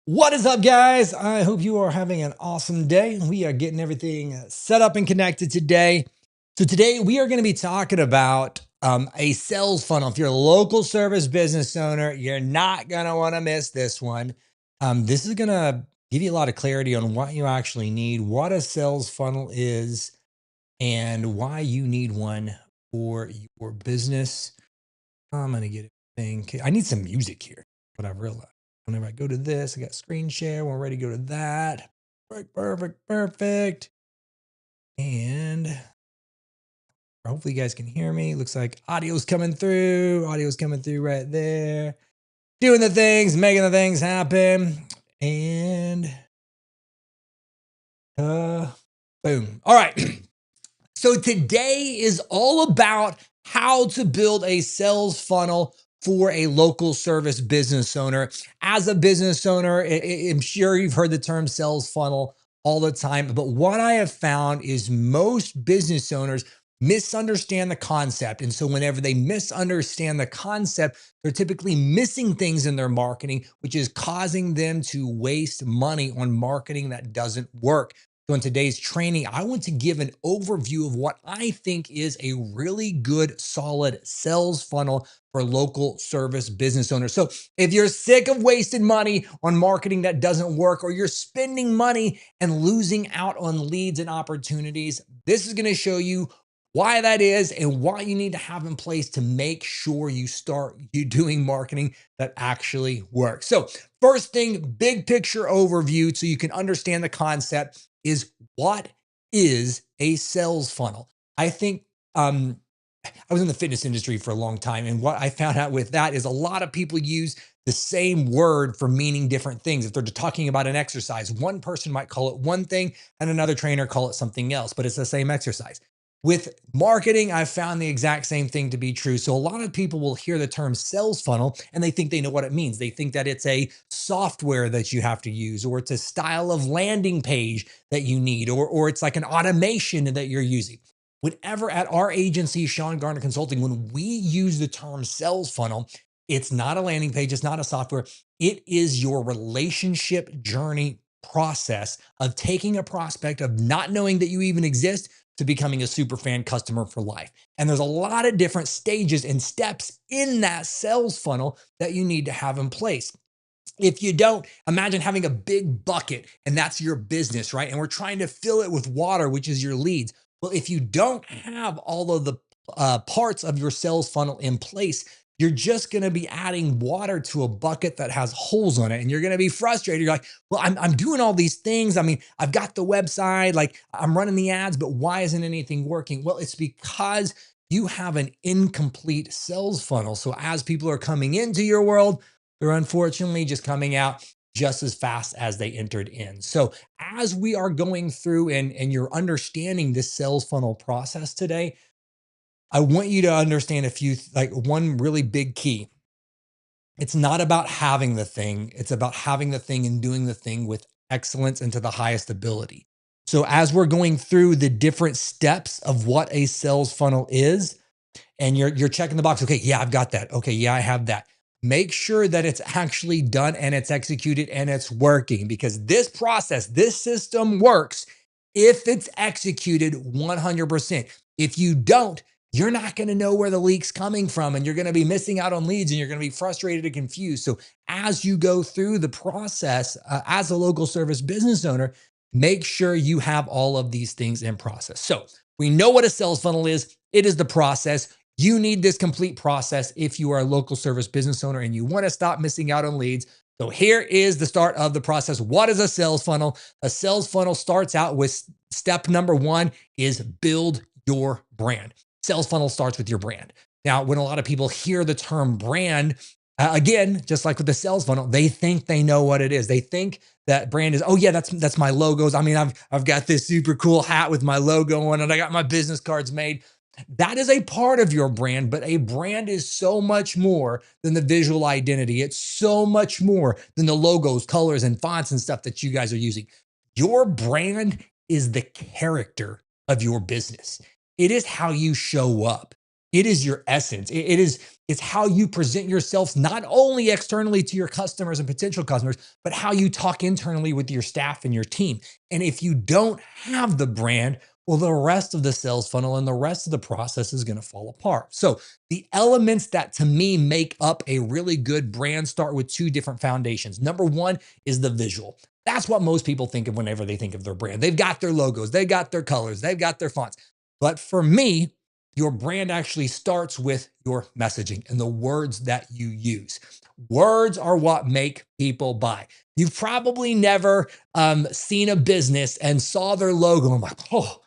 What is up, guys? I hope you are having an awesome day. We are getting everything set up and connected today. So, today we are going to be talking about a sales funnel. If you're a local service business owner, you're not going to want to miss this one. This is going to give you a lot of clarity on what you actually need, what a sales funnel is, and why you need one for your business. I'm going to get everything. I need some music here, what I've realized. Whenever I go to this, I got screen share. We're ready to go to that. Perfect, perfect, perfect. And hopefully you guys can hear me. Looks like audio's coming through. Audio's coming through right there. Doing the things, making the things happen. And uh boom. All right. So today is all about how to build a sales funnel for a local service business owner. As a business owner, I'm sure you've heard the term sales funnel all the time, but what I have found is most business owners misunderstand the concept. And so whenever they misunderstand the concept, they're typically missing things in their marketing, which is causing them to waste money on marketing that doesn't work. So, in today's training, I want to give an overview of what I think is a really good, solid sales funnel for local service business owners. So, if you're sick of wasting money on marketing that doesn't work, or you're spending money and losing out on leads and opportunities, this is going to show you why that is and what you need to have in place to make sure you doing marketing that actually works. So, first thing, big picture overview so you can understand the concept is what is a sales funnel? I think I was in the fitness industry for a long time. And what I found out with that is a lot of people use the same word for meaning different things. If they're talking about an exercise, one person might call it one thing and another trainer call it something else, but it's the same exercise. With marketing, I've found the exact same thing to be true. So a lot of people will hear the term sales funnel and they think they know what it means. They think that it's a software that you have to use, or it's a style of landing page that you need, or it's like an automation that you're using. Whenever at our agency, Sean Garner Consulting, when we use the term sales funnel, it's not a landing page, it's not a software. It is your relationship journey process of taking a prospect, of not knowing that you even exist, to becoming a super fan customer for life. And there's a lot of different stages and steps in that sales funnel that you need to have in place. If you don't, imagine having a big bucket and that's your business, right? And we're trying to fill it with water, which is your leads. Well, if you don't have all of the parts of your sales funnel in place, you're just going to be adding water to a bucket that has holes on it. And you're going to be frustrated. You're like, well, I'm doing all these things. I mean, I've got the website, like I'm running the ads, but why isn't anything working? Well, it's because you have an incomplete sales funnel. So as people are coming into your world, they're unfortunately just coming out just as fast as they entered in. So, as we are going through and you're understanding this sales funnel process today, I want you to understand like one really big key. It's not about having the thing, it's about having the thing and doing the thing with excellence and to the highest ability. So, as we're going through the different steps of what a sales funnel is, and you're checking the box. Okay, yeah, I've got that. Okay, yeah, I have that. Make sure that it's actually done and it's executed and it's working, because this process, this system works if it's executed 100%. If you don't, you're not going to know where the leak's coming from, and you're going to be missing out on leads, and you're going to be frustrated and confused. So as you go through the process, as a local service business owner, make sure you have all of these things in process. So we know what a sales funnel is. It is the process. You need this complete process if you are a local service business owner and you want to stop missing out on leads. So here is the start of the process. What is a sales funnel? A sales funnel starts out with step number one is build your brand. Sales funnel starts with your brand. Now, when a lot of people hear the term brand, again, just like with the sales funnel, they think they know what it is. They think that brand is, oh yeah, that's my logos. I mean, I've got this super cool hat with my logo on it. I got my business cards made. That is a part of your brand, but a brand is so much more than the visual identity. It's so much more than the logos, colors, and fonts and stuff that you guys are using. Your brand is the character of your business. It is how you show up. It is your essence. It's how you present yourself, not only externally to your customers and potential customers, but how you talk internally with your staff and your team. And if you don't have the brand, well, the rest of the sales funnel and the rest of the process is going to fall apart. So, the elements that to me make up a really good brand start with two different foundations. Number one is the visual. That's what most people think of whenever they think of their brand. They've got their logos, they've got their colors, they've got their fonts. But for me, your brand actually starts with your messaging and the words that you use. Words are what make people buy. You've probably never seen a business and saw their logo and like, oh,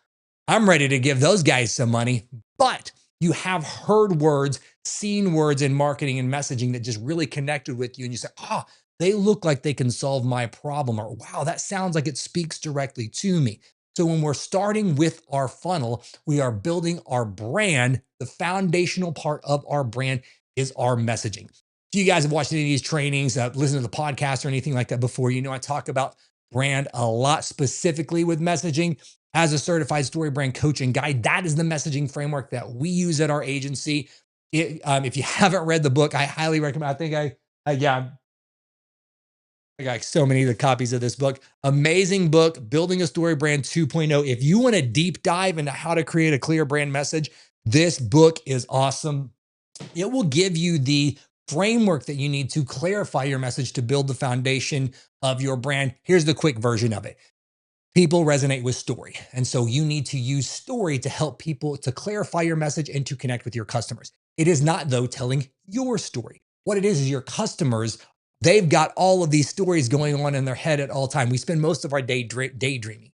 I'm ready to give those guys some money. But you have heard words, seen words in marketing and messaging that just really connected with you. And you say, oh, they look like they can solve my problem. Or wow, that sounds like it speaks directly to me. So when we're starting with our funnel, we are building our brand. The foundational part of our brand is our messaging. If you guys have watched any of these trainings, listened to the podcast or anything like that before, you know I talk about brand a lot, specifically with messaging. As a certified story brand coach and guide, that is the messaging framework that we use at our agency. If you haven't read the book, I highly recommend. I think yeah, I got so many of the copies of this book. Amazing book, Building a Story Brand 2.0. If you want a deep dive into how to create a clear brand message, this book is awesome. It will give you the framework that you need to clarify your message to build the foundation of your brand. Here's the quick version of it. People resonate with story. And so you need to use story to help people to clarify your message and to connect with your customers. It is not, though, telling your story. What it is your customers, they've got all of these stories going on in their head at all time. We spend most of our day daydreaming,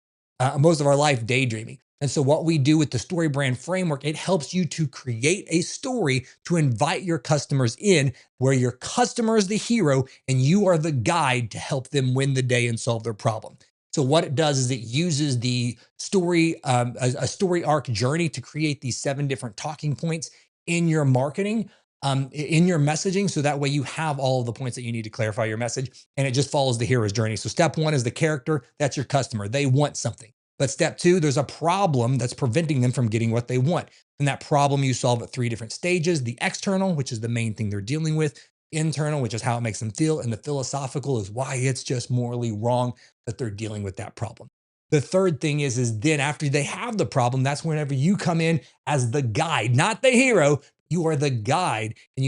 most of our life daydreaming. And so what we do with the story brand framework, it helps you to create a story to invite your customers in where your customer is the hero and you are the guide to help them win the day and solve their problem. So what it does is it uses the story, a story arc journey to create these 7 different talking points in your marketing, in your messaging. So that way you have all of the points that you need to clarify your message and it just follows the hero's journey. So step 1 is the character. That's your customer. They want something. But step 2, there's a problem that's preventing them from getting what they want. And that problem you solve at 3 different stages: the external, which is the main thing they're dealing with; internal, which is how it makes them feel; and the philosophical is why it's just morally wrong that they're dealing with that problem. The third thing is then after they have the problem, that's whenever you come in as the guide, not the hero. You are the guide, and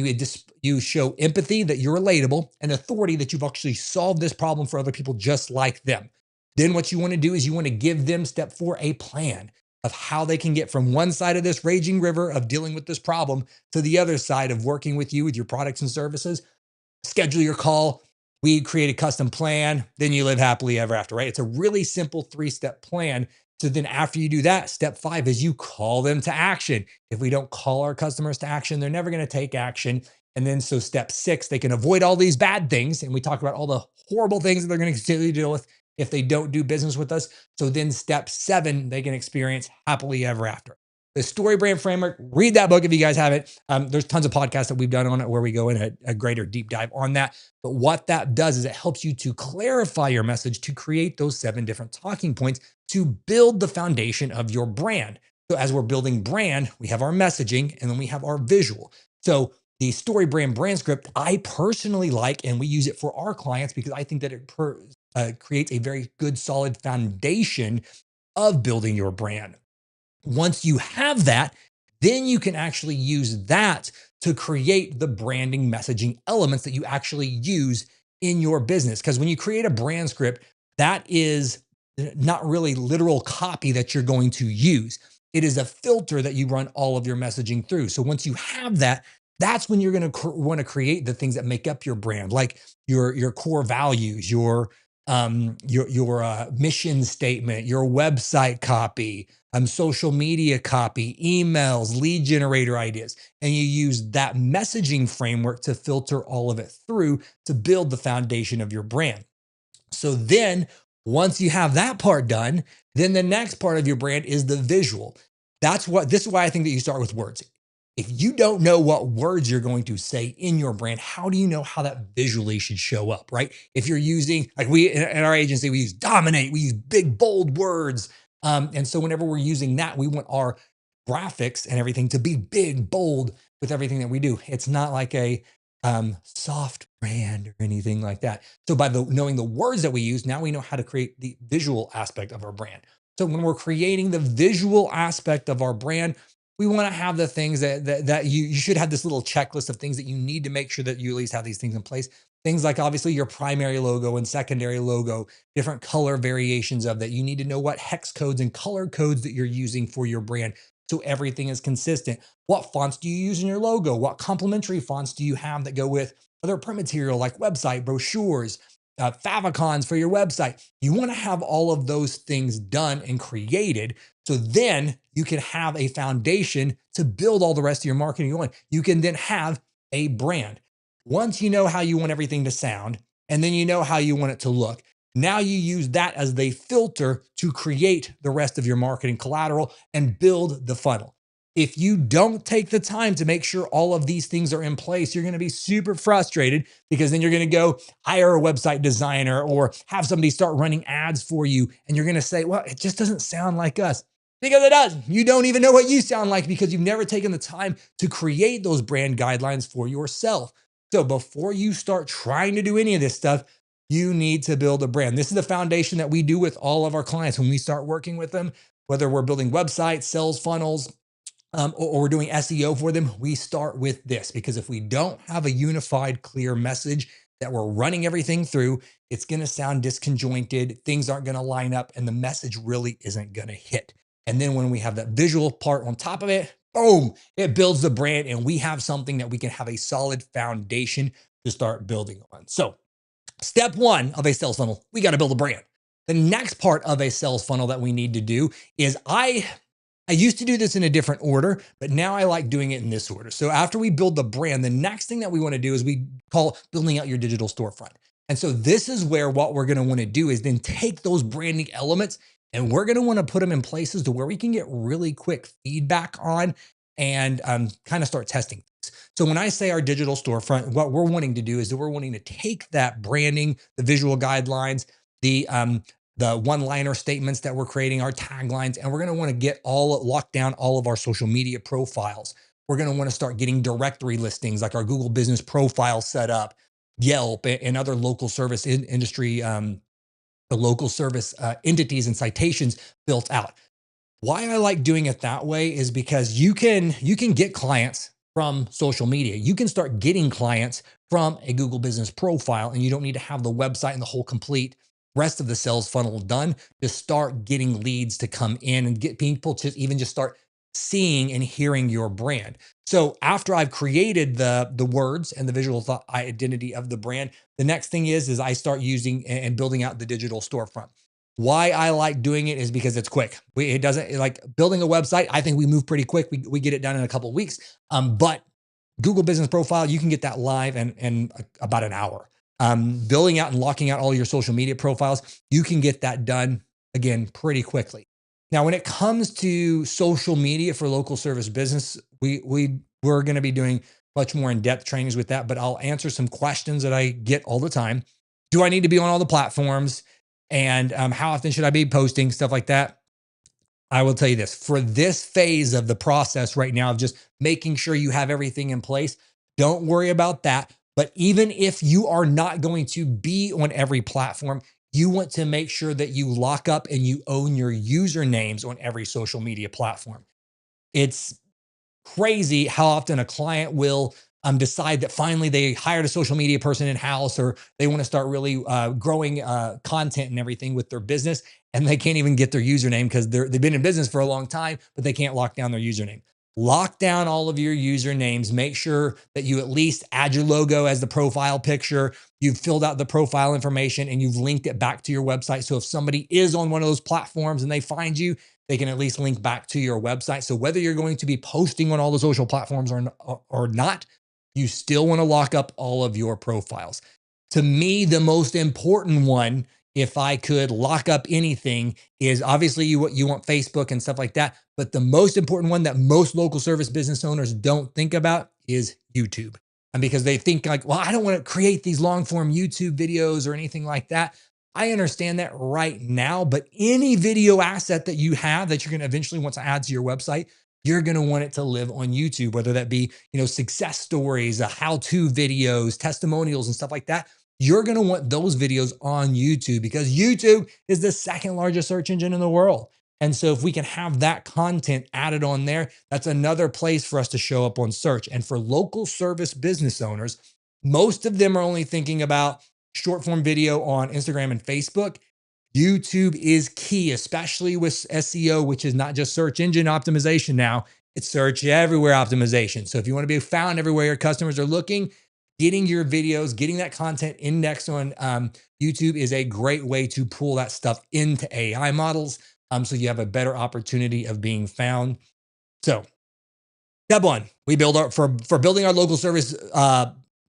you show empathy that you're relatable and authority that you've actually solved this problem for other people just like them. Then what you want to do is you want to give them step 4, a plan of how they can get from one side of this raging river of dealing with this problem to the other side of working with you with your products and services. Schedule your call. We create a custom plan. Then you live happily ever after, right? It's a really simple 3-step plan. So then after you do that, step 5 is you call them to action. If we don't call our customers to action, they're never going to take action. And then so step 6, they can avoid all these bad things. And we talk about all the horrible things that they're going to continue to deal with if they don't do business with us. So then step 7, they can experience happily ever after. The story brand framework, read that book if you guys haven't. There's tons of podcasts that we've done on it where we go in a greater deep dive on that. But what that does is it helps you to clarify your message to create those 7 different talking points to build the foundation of your brand. So as we're building brand, we have our messaging and then we have our visual. So the story brand script, I personally like, and we use it for our clients because I think that it creates a very good, solid foundation of building your brand. Once you have that, then you can actually use that to create the branding messaging elements that you actually use in your business. Because when you create a brand script, that is not really literal copy that you're going to use. It is a filter that you run all of your messaging through. So once you have that, that's when you're going to want to create the things that make up your brand, like your core values, your mission statement, your website copy, social media copy, emails, lead generator ideas. And you use that messaging framework to filter all of it through to build the foundation of your brand. So then once you have that part done, then the next part of your brand is the visual. This is why I think that you start with words. If you don't know what words you're going to say in your brand, how do you know how that visually should show up, right? If you're using, like we in our agency, we use dominate, we use big, bold words. And so whenever we're using that, we want our graphics and everything to be big, bold with everything that we do. It's not like a soft brand or anything like that. So by knowing the words that we use, now we know how to create the visual aspect of our brand. So when we're creating the visual aspect of our brand, we want to have the things that you should have this little checklist of things that you need to make sure that you at least have these things in place. Things like obviously your primary logo and secondary logo, different color variations of that. You need to know what hex codes and color codes that you're using for your brand. So everything is consistent. What fonts do you use in your logo? What complementary fonts do you have that go with other print material like website, brochures, favicons for your website? You want to have all of those things done and created. So then you can have a foundation to build all the rest of your marketing on. You can then have a brand. Once you know how you want everything to sound, and then you know how you want it to look, now you use that as the filter to create the rest of your marketing collateral and build the funnel. If you don't take the time to make sure all of these things are in place, you're going to be super frustrated because then you're going to go hire a website designer or have somebody start running ads for you. And you're going to say, well, it just doesn't sound like us. Because it does. You don't even know what you sound like because you've never taken the time to create those brand guidelines for yourself. So before you start trying to do any of this stuff, you need to build a brand. This is the foundation that we do with all of our clients when we start working with them, whether we're building websites, sales funnels, or we're doing SEO for them. We start with this because if we don't have a unified, clear message that we're running everything through, it's going to sound disconjointed. Things aren't going to line up and the message really isn't going to hit. And then when we have that visual part on top of it, boom, it builds the brand and we have something that we can have a solid foundation to start building on. So step one of a sales funnel, we got to build a brand. The next part of a sales funnel that we need to do is I used to do this in a different order, but now I like doing it in this order. So after we build the brand, the next thing that we want to do is we call building out your digital storefront. And so this is where what we're going to want to do is then take those branding elements and we're going to want to put them in places to where we can get really quick feedback on and kind of start testing things. So when I say our digital storefront, what we're wanting to do is that we're wanting to take that branding, the visual guidelines, the one-liner statements that we're creating, our taglines, and we're going to want to get locked down all of our social media profiles. We're going to want to start getting directory listings like our Google Business Profile set up, Yelp, and other local service industry, the local service entities and citations built out. Why I like doing it that way is because you can get clients from social media. You can start getting clients from a Google Business Profile, and you don't need to have the website and the whole complete rest of the sales funnel done to start getting leads to come in and get people to even just start seeing and hearing your brand. So after I've created the words and the visual identity of the brand, the next thing is I start using and building out the digital storefront. Why I like doing it is because it's quick. It doesn't like building a website. I think we move pretty quick. We get it done in a couple of weeks. But Google Business Profile, you can get that live in about an hour. Building out and locking out all your social media profiles, you can get that done again pretty quickly. Now, when it comes to social media for local service business, we're going to be doing much more in-depth trainings with that, but I'll answer some questions that I get all the time. Do I need to be on all the platforms? And how often should I be posting? Stuff like that. I will tell you this, for this phase of the process right now of just making sure you have everything in place, don't worry about that. But even if you are not going to be on every platform, you want to make sure that you lock up and you own your usernames on every social media platform. It's crazy how often a client will decide that finally they hired a social media person in-house or they want to start really growing content and everything with their business, and they can't even get their username because they've been in business for a long time, but they can't lock down their username. Lock down all of your usernames. Make sure that you at least add your logo as the profile picture. You've filled out the profile information and you've linked it back to your website. So if somebody is on one of those platforms and they find you, they can at least link back to your website. So whether you're going to be posting on all the social platforms or not, you still want to lock up all of your profiles. To me, the most important one, if I could lock up anything, is obviously you want Facebook and stuff like that. But the most important one that most local service business owners don't think about is YouTube. And because they think like, well, I don't want to create these long form YouTube videos or anything like that. I understand that right now, but any video asset that you have that you're going to eventually want to add to your website, you're going to want it to live on YouTube, whether that be, success stories, how-to videos, testimonials, and stuff like that. You're going to want those videos on YouTube because YouTube is the second largest search engine in the world. And so if we can have that content added on there, that's another place for us to show up on search. And for local service business owners, most of them are only thinking about short form video on Instagram and Facebook. YouTube is key, especially with SEO, which is not just search engine optimization now, it's search everywhere optimization. So if you want to be found everywhere your customers are looking, getting your videos, getting that content indexed on YouTube is a great way to pull that stuff into AI models. So you have a better opportunity of being found. So step one, we build our for building our local service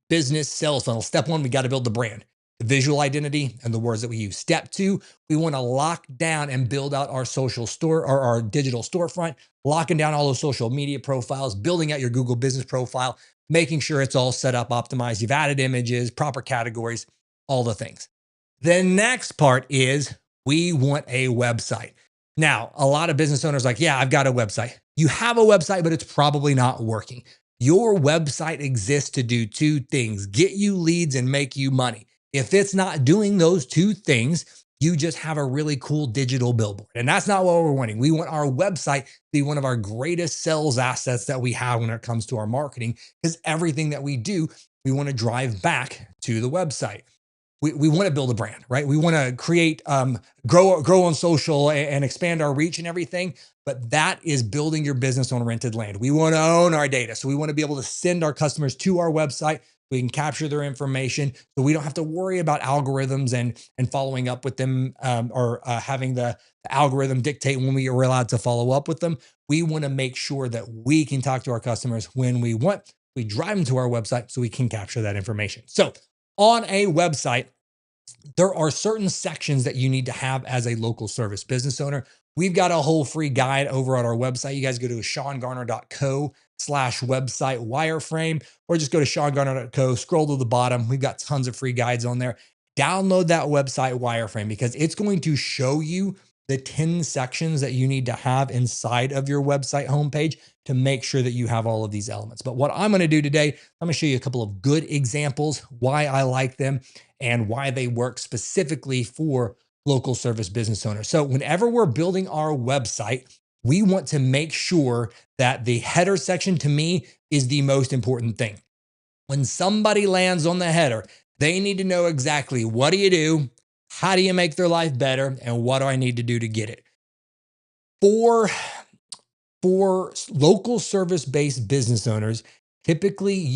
business sales funnel. Step one, we got to build the brand, the visual identity, and the words that we use. Step two, we want to lock down and build out our social store or our digital storefront, locking down all those social media profiles, building out your Google business profile, making sure it's all set up, optimized. You've added images, proper categories, all the things. The next part is we want a website. Now, a lot of business owners are like, yeah, I've got a website. You have a website, but it's probably not working. Your website exists to do two things: get you leads and make you money. If it's not doing those two things, you just have a really cool digital billboard. And that's not what we're wanting. We want our website to be one of our greatest sales assets that we have when it comes to our marketing, because everything that we do, we want to drive back to the website. We want to build a brand, right? We want to create, grow on social and expand our reach and everything. But that is building your business on rented land. We want to own our data. So we want to be able to send our customers to our website. We can capture their information so we don't have to worry about algorithms and following up with them, or having the algorithm dictate when we are allowed to follow up with them. We want to make sure that we can talk to our customers when we want. We drive them to our website so we can capture that information. So on a website, there are certain sections that you need to have as a local service business owner. We've got a whole free guide over on our website. You guys go to seangarner.co/website wireframe, or just go to seangarner.co, scroll to the bottom. We've got tons of free guides on there. Download that website wireframe because it's going to show you the 10 sections that you need to have inside of your website homepage to make sure that you have all of these elements. But what I'm going to do today, I'm going to show you a couple of good examples, why I like them, and why they work specifically for local service business owners. So whenever we're building our website, we want to make sure that the header section, to me, is the most important thing. When somebody lands on the header, they need to know exactly what do you do, how do you make their life better, and what do I need to do to get it. For local service-based business owners, typically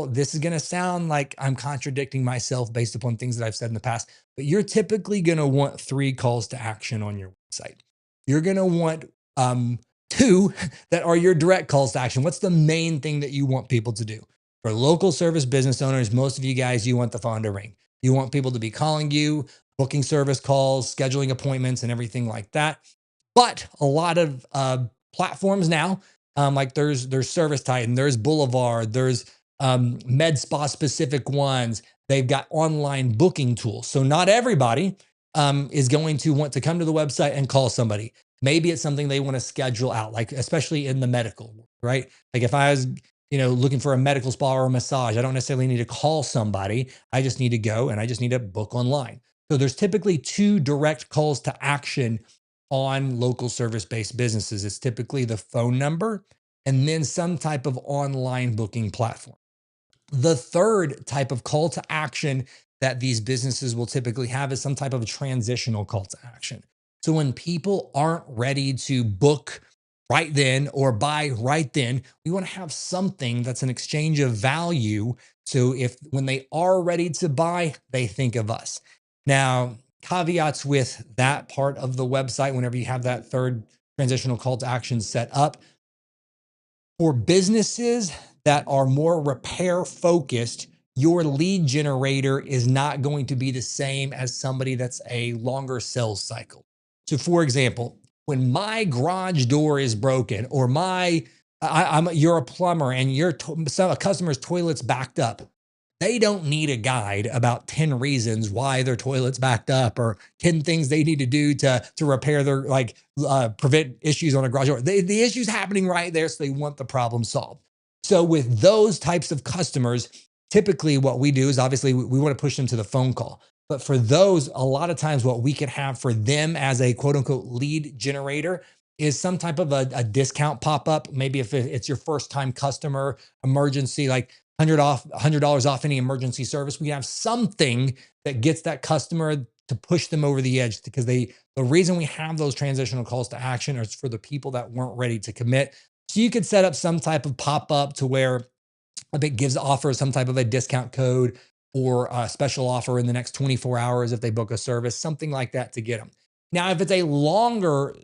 this is going to sound like I'm contradicting myself based upon things that I've said in the past, but you're typically going to want 3 calls to action on your website. You're going to want 2 that are your direct calls to action. What's the main thing that you want people to do? For local service business owners, most of you guys, you want the phone to ring. You want people to be calling you, booking service calls, scheduling appointments, and everything like that. But a lot of platforms now, like there's Service Titan, there's Boulevard, there's med spa specific ones. They've got online booking tools. So not everybody is going to want to come to the website and call somebody. Maybe it's something they want to schedule out, like especially in the medical, right? Like if I was, looking for a medical spa or a massage, I don't necessarily need to call somebody. I just need to go and I just need to book online. So there's typically 2 direct calls to action on local service-based businesses. It's typically the phone number and then some type of online booking platform. The third type of call to action that these businesses will typically have is some type of a transitional call to action. So when people aren't ready to book right then or buy right then, we want to have something that's an exchange of value. So when they are ready to buy, they think of us. Now, caveats with that part of the website, whenever you have that third transitional call to action set up, for businesses that are more repair focused, your lead generator is not going to be the same as somebody that's a longer sales cycle. So for example, when my garage door is broken, or you're a plumber and a customer's toilet's backed up, They don't need a guide about 10 reasons why their toilet's backed up or 10 things they need to do to repair their prevent issues on a garage door. The issue's happening right there, so they want the problem solved. So with those types of customers, typically what we do is obviously we want to push them to the phone call. But for those, a lot of times what we can have for them as a quote unquote lead generator is some type of a discount pop up. Maybe if it's your first time customer, emergency, like $100 off any emergency service. We have something that gets that customer to push them over the edge, because the reason we have those transitional calls to action is for the people that weren't ready to commit. So you could set up some type of pop up to where it offers some type of a discount code or a special offer in the next 24 hours if they book a service, something like that to get them. Now, if it's a longer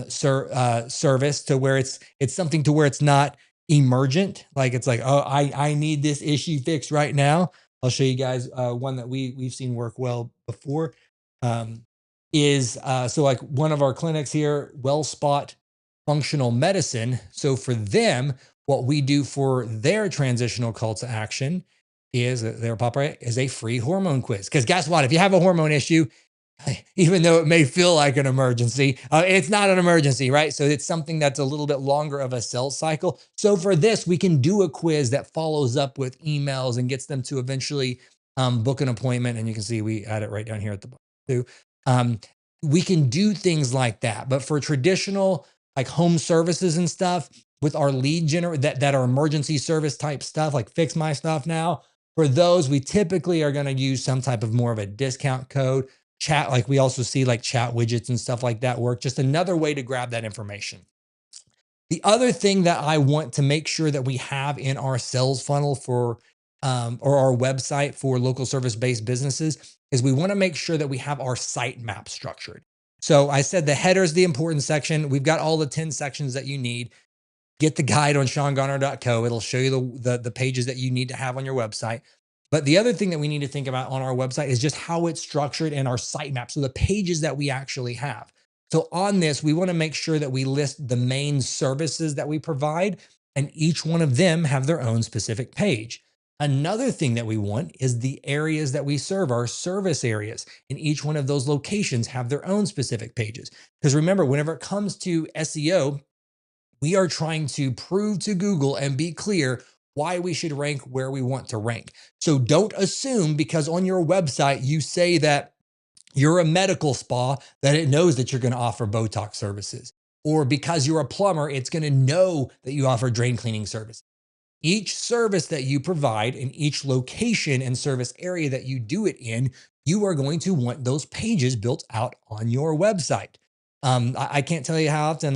service to where it's something to where it's not emergent, like it's like, oh, I need this issue fixed right now. I'll show you guys one that we've seen work well before. Um, is so like one of our clinics here, WellSpot Functional Medicine. So for them, what we do for their transitional call to action is their pop right is a free hormone quiz. Because guess what? If you have a hormone issue, even though it may feel like an emergency, it's not an emergency, right? So it's something that's a little bit longer of a sales cycle. So for this, we can do a quiz that follows up with emails and gets them to eventually book an appointment. And you can see we add it right down here at the bottom too. Um, we can do things like that. But for traditional like home services and stuff, with our lead generator that are emergency service type stuff, like Fix My Stuff Now, for those, we typically are going to use some type of more of a discount code. Chat, like we also see like chat widgets and stuff like that work. Just another way to grab that information. The other thing that I want to make sure that we have in our sales funnel for or our website for local service based businesses is we want to make sure that we have our site map structured. So I said the header is the important section. We've got all the 10 sections that you need. Get the guide on SeanGarner.co. It'll show you the pages that you need to have on your website. But the other thing that we need to think about on our website is just how it's structured in our sitemap. So the pages that we actually have. So on this, we want to make sure that we list the main services that we provide, and each one of them have their own specific page. Another thing that we want is the areas that we serve, our service areas, and each one of those locations have their own specific pages. Because remember, whenever it comes to SEO, we are trying to prove to Google and be clear why we should rank where we want to rank. So don't assume because on your website you say that you're a medical spa that it knows that you're going to offer Botox services. Or because you're a plumber, it's going to know that you offer drain cleaning service. Each service that you provide in each location and service area that you do it in, you are going to want those pages built out on your website. I can't tell you how often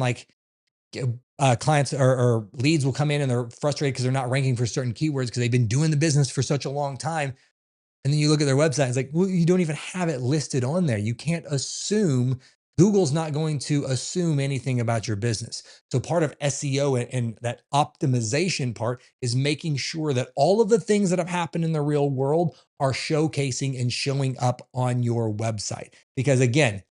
clients or leads will come in and they're frustrated because they're not ranking for certain keywords because they've been doing the business for such a long time. And then you look at their website, it's like, well, you don't even have it listed on there. You can't assume, Google's not going to assume anything about your business. So part of SEO and that optimization part is making sure that all of the things that have happened in the real world are showcasing and showing up on your website. Because again,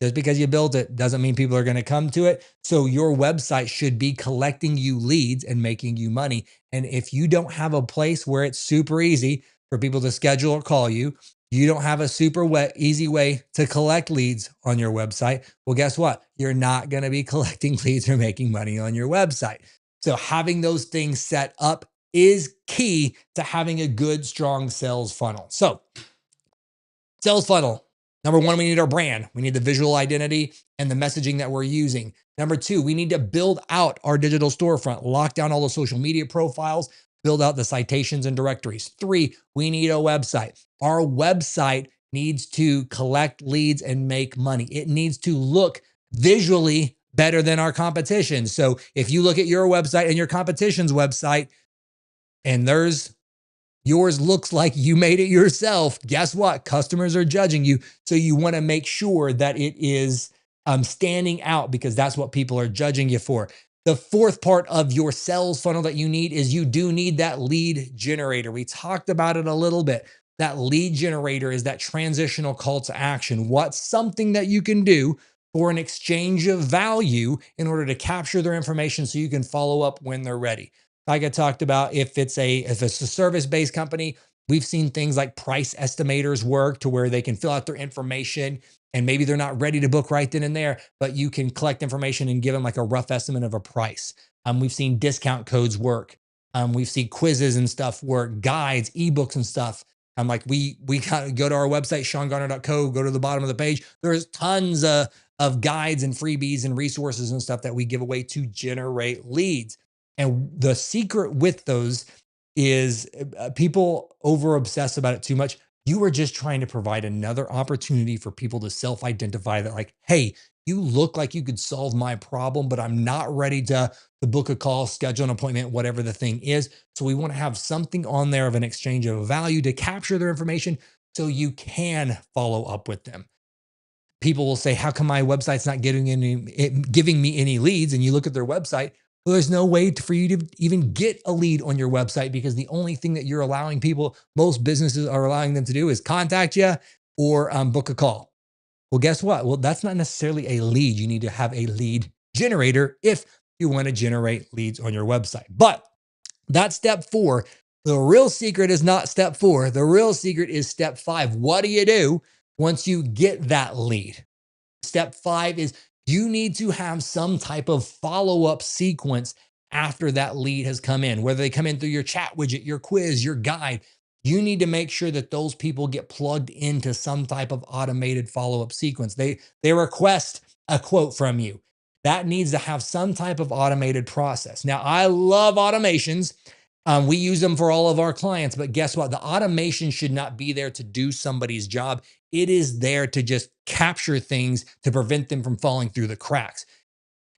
just because you built it doesn't mean people are going to come to it. So your website should be collecting you leads and making you money. And if you don't have a place where it's super easy for people to schedule or call you, you don't have a easy way to collect leads on your website. Well, guess what? You're not going to be collecting leads or making money on your website. So having those things set up is key to having a good, strong sales funnel. So sales funnel. Number one, we need our brand. We need the visual identity and the messaging that we're using. Number two, we need to build out our digital storefront, lock down all the social media profiles, build out the citations and directories. Three, we need a website. Our website needs to collect leads and make money. It needs to look visually better than our competition. So if you look at your website and your competition's website, and yours looks like you made it yourself, guess what? Customers are judging you. So you want to make sure that it is standing out, because that's what people are judging you for. The fourth part of your sales funnel that you need is you do need that lead generator. We talked about it a little bit. That lead generator is that transitional call to action. What's something that you can do for an exchange of value in order to capture their information so you can follow up when they're ready? Like I talked about, if it's a service-based company, We've seen things like price estimators work to where they can fill out their information and maybe they're not ready to book right then and there, but you can collect information and give them like a rough estimate of a price. We've seen discount codes work. We've seen quizzes and stuff work, guides, ebooks and stuff. I'm like, we go to our website, SeanGarner.co, go to the bottom of the page. There's tons of guides and freebies and resources and stuff that we give away to generate leads. And the secret with those is people over obsess about it too much. You are just trying to provide another opportunity for people to self identify that, like, hey, you look like you could solve my problem, but I'm not ready to book a call, schedule an appointment, whatever the thing is. So we want to have something on there of an exchange of value to capture their information so you can follow up with them. People will say, how come my website's not giving me any leads? And you look at their website, well, there's no way for you to even get a lead on your website because the only thing that you're allowing people, most businesses are allowing them to do is contact you or book a call. Well, guess what? Well, that's not necessarily a lead. You need to have a lead generator if you want to generate leads on your website. But that's step 4. The real secret is not step 4. The real secret is step 5. What do you do once you get that lead? Step 5 is you need to have some type of follow-up sequence after that lead has come in, whether they come in through your chat widget, your quiz, your guide. You need to make sure that those people get plugged into some type of automated follow-up sequence. They request a quote from you. That needs to have some type of automated process. Now, I love automations. We use them for all of our clients, but guess what? The automation should not be there to do somebody's job. It is there to just capture things to prevent them from falling through the cracks.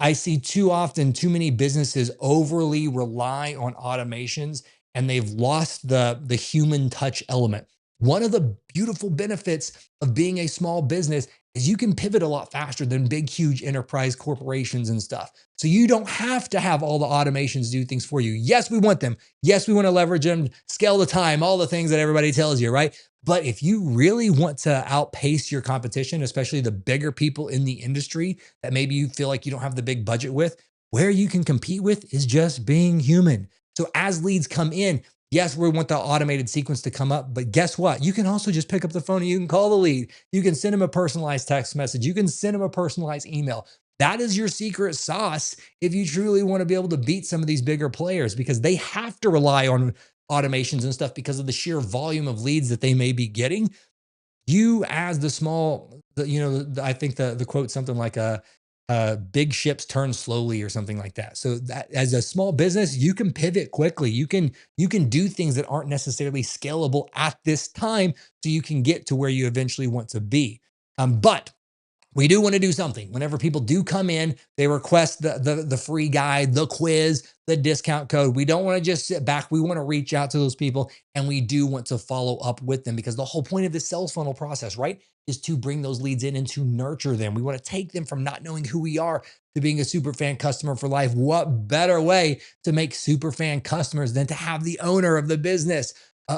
I see too often too many businesses overly rely on automations and they've lost the human touch element. One of the beautiful benefits of being a small business is you can pivot a lot faster than big, huge enterprise corporations and stuff. So you don't have to have all the automations do things for you. Yes, we want them. Yes, we want to leverage them, scale the time, all the things that everybody tells you, right? But if you really want to outpace your competition, especially the bigger people in the industry that maybe you feel like you don't have the big budget with, where you can compete with is just being human. So as leads come in, yes, we want the automated sequence to come up, but guess what? You can also just pick up the phone and you can call the lead. You can send them a personalized text message. You can send them a personalized email. That is your secret sauce if you truly want to be able to beat some of these bigger players because they have to rely on automations and stuff because of the sheer volume of leads that they may be getting. You as the small, I think the quote something like big ships turn slowly or something like that. So that as a small business, you can pivot quickly. You can do things that aren't necessarily scalable at this time, so you can get to where you eventually want to be. But we do want to do something. Whenever people do come in, they request the free guide, the quiz, the discount code. We don't want to just sit back. We want to reach out to those people and we do want to follow up with them because the whole point of the sales funnel process, right, is to bring those leads in and to nurture them. We want to take them from not knowing who we are to being a super fan customer for life. What better way to make super fan customers than to have the owner of the business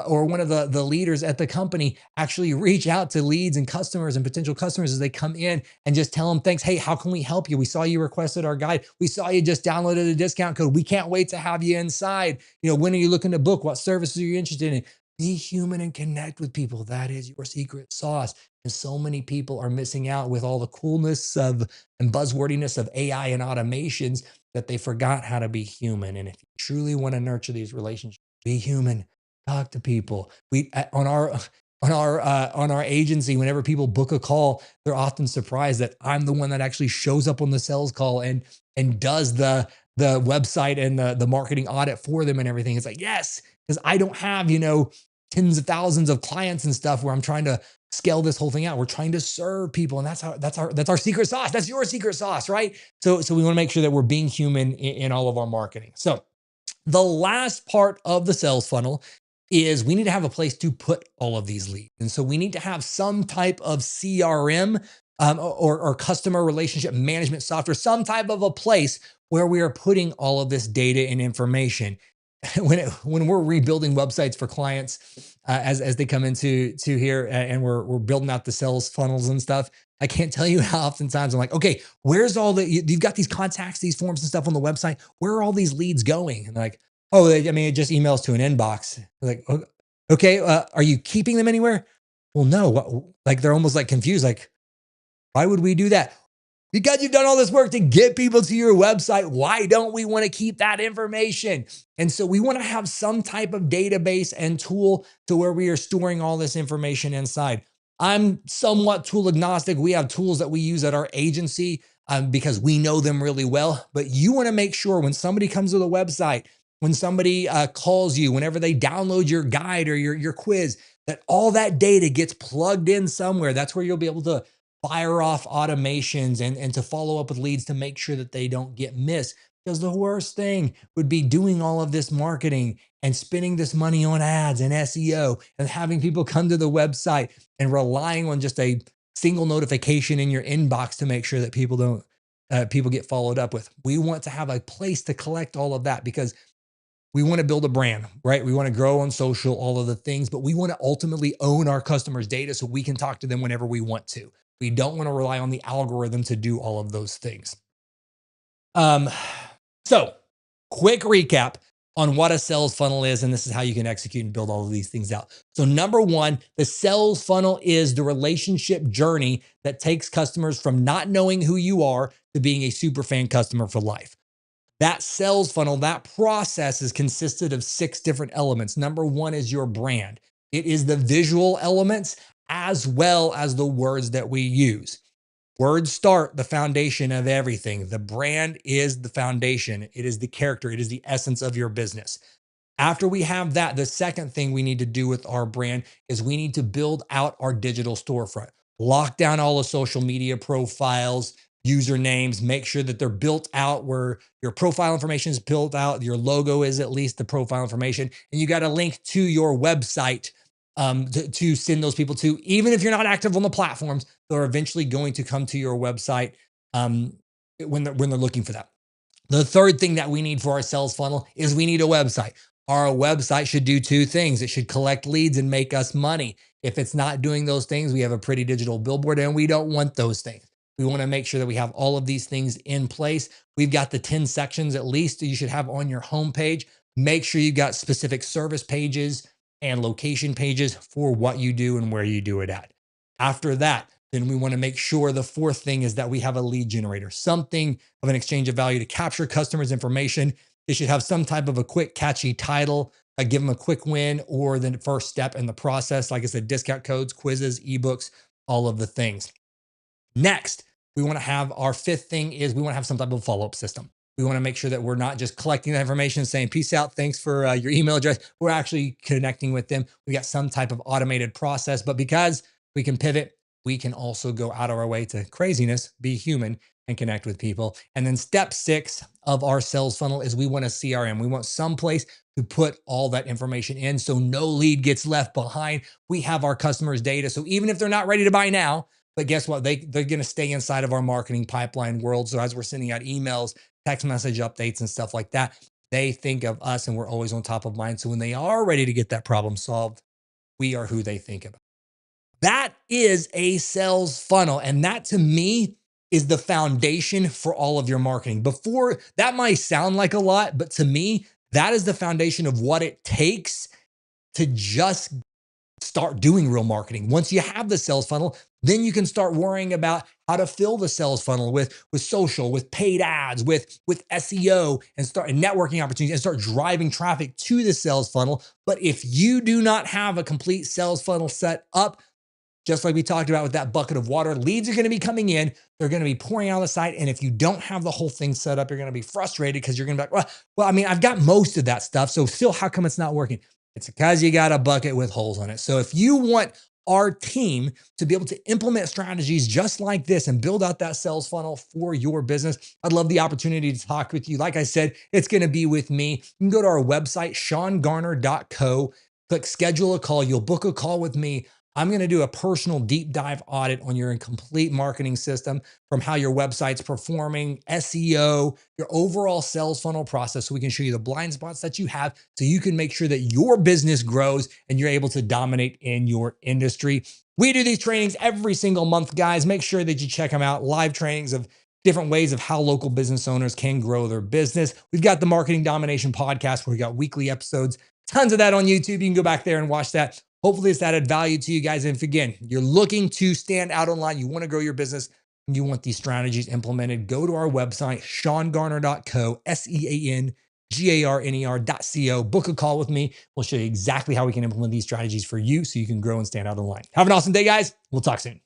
or one of the leaders at the company actually reach out to leads and customers and potential customers as they come in and just tell them, thanks. Hey, how can we help you? We saw you requested our guide. We saw you just downloaded a discount code. We can't wait to have you inside. When are you looking to book? What services are you interested in? Be human and connect with people. That is your secret sauce. And so many people are missing out with all the coolness of and buzzwordiness of AI and automations that they forgot how to be human. And if you truly want to nurture these relationships, be human. Talk to people. We on our agency, whenever people book a call, they're often surprised that I'm the one that actually shows up on the sales call and does the website and the marketing audit for them and everything. It's like, yes, because I don't have, tens of thousands of clients and stuff where I'm trying to scale this whole thing out. We're trying to serve people. And that's our secret sauce. That's your secret sauce, right? So we want to make sure that we're being human in all of our marketing. So the last part of the sales funnel is we need to have a place to put all of these leads. And so we need to have some type of CRM or customer relationship management software, some type of a place where we are putting all of this data and information. When we're rebuilding websites for clients as they come into here and we're building out the sales funnels and stuff, I can't tell you how oftentimes I'm like, okay, where's all you've got these contacts, these forms and stuff on the website. Where are all these leads going? And they're like, oh, it just emails to an inbox. Like, Okay, are you keeping them anywhere? Well, no. Like they're almost like confused. Like, why would we do that? Because you've done all this work to get people to your website. Why don't we want to keep that information? And so we want to have some type of database and tool to where we are storing all this information inside. I'm somewhat tool agnostic. We have tools that we use at our agency because we know them really well. But you want to make sure when somebody comes to the website, when somebody calls you, whenever they download your guide or your quiz, that all that data gets plugged in somewhere. That's where you'll be able to fire off automations and to follow up with leads to make sure that they don't get missed. Because the worst thing would be doing all of this marketing and spending this money on ads and SEO and having people come to the website and relying on just a single notification in your inbox to make sure that people get followed up with. We want to have a place to collect all of that because we want to build a brand, right? We want to grow on social, all of the things, but we want to ultimately own our customers' data so we can talk to them whenever we want to. We don't want to rely on the algorithm to do all of those things. Um, so, quick recap on what a sales funnel is, and this is how you can execute and build all of these things out. So, number one, the sales funnel is the relationship journey that takes customers from not knowing who you are to being a super fan customer for life. That sales funnel, that process is consisted of 6 different elements. Number one is your brand. It is the visual elements as well as the words that we use. Words start the foundation of everything. The brand is the foundation. It is the character. It is the essence of your business. After we have that, the second thing we need to do with our brand is we need to build out our digital storefront. Lock down all the social media profiles, usernames, make sure that they're built out where your profile information is built out, your logo is at least the profile information, and you got a link to your website to send those people to. Even if you're not active on the platforms, they're eventually going to come to your website when they're looking for that. The third thing that we need for our sales funnel is we need a website. Our website should do 2 things. It should collect leads and make us money. If it's not doing those things, we have a pretty digital billboard and we don't want those things. We want to make sure that we have all of these things in place. We've got the 10 sections at least that you should have on your homepage. Make sure you've got specific service pages and location pages for what you do and where you do it at. After that, then we want to make sure the fourth thing is that we have a lead generator, something of an exchange of value to capture customers' information. It should have some type of a quick, catchy title, give them a quick win or the first step in the process. Like I said, discount codes, quizzes, ebooks, all of the things. Next, we want to have our fifth thing is we want to have some type of follow-up system. We want to make sure that we're not just collecting that information and saying, peace out, thanks for your email address. We're actually connecting with them. We got some type of automated process, but because we can pivot, we can also go out of our way to craziness, be human, and connect with people. And then step 6 of our sales funnel is we want a CRM. We want some place to put all that information in so no lead gets left behind. We have our customers' data. So even if they're not ready to buy now, but guess what? They're going to stay inside of our marketing pipeline world. So as we're sending out emails, text message updates, and stuff like that, they think of us and we're always on top of mind. So when they are ready to get that problem solved, we are who they think about. That is a sales funnel. And that to me is the foundation for all of your marketing. Before that might sound like a lot, but to me, that is the foundation of what it takes to just start doing real marketing. Once you have the sales funnel, then you can start worrying about how to fill the sales funnel with social, with paid ads, with SEO, and start networking opportunities and start driving traffic to the sales funnel. But if you do not have a complete sales funnel set up, just like we talked about with that bucket of water, leads are going to be coming in. They're going to be pouring out of the site. And if you don't have the whole thing set up, you're going to be frustrated because you're going to be like, well, I mean, I've got most of that stuff. So still, how come it's not working? It's because you got a bucket with holes on it. So if you want our team to be able to implement strategies just like this and build out that sales funnel for your business, I'd love the opportunity to talk with you. Like I said, it's going to be with me. You can go to our website, seangarner.co, click schedule a call. You'll book a call with me. I'm going to do a personal deep dive audit on your complete marketing system from how your website's performing, SEO, your overall sales funnel process, so we can show you the blind spots that you have so you can make sure that your business grows and you're able to dominate in your industry. We do these trainings every single month, guys. Make sure that you check them out. Live trainings of different ways of how local business owners can grow their business. We've got the Marketing Domination podcast where we got weekly episodes Tons of that on YouTube. You can go back there and watch that. Hopefully, it's added value to you guys. And if again, you're looking to stand out online, you want to grow your business, and you want these strategies implemented, go to our website, seangarner.co, SeanGarner.co. Book a call with me. We'll show you exactly how we can implement these strategies for you so you can grow and stand out online. Have an awesome day, guys. We'll talk soon.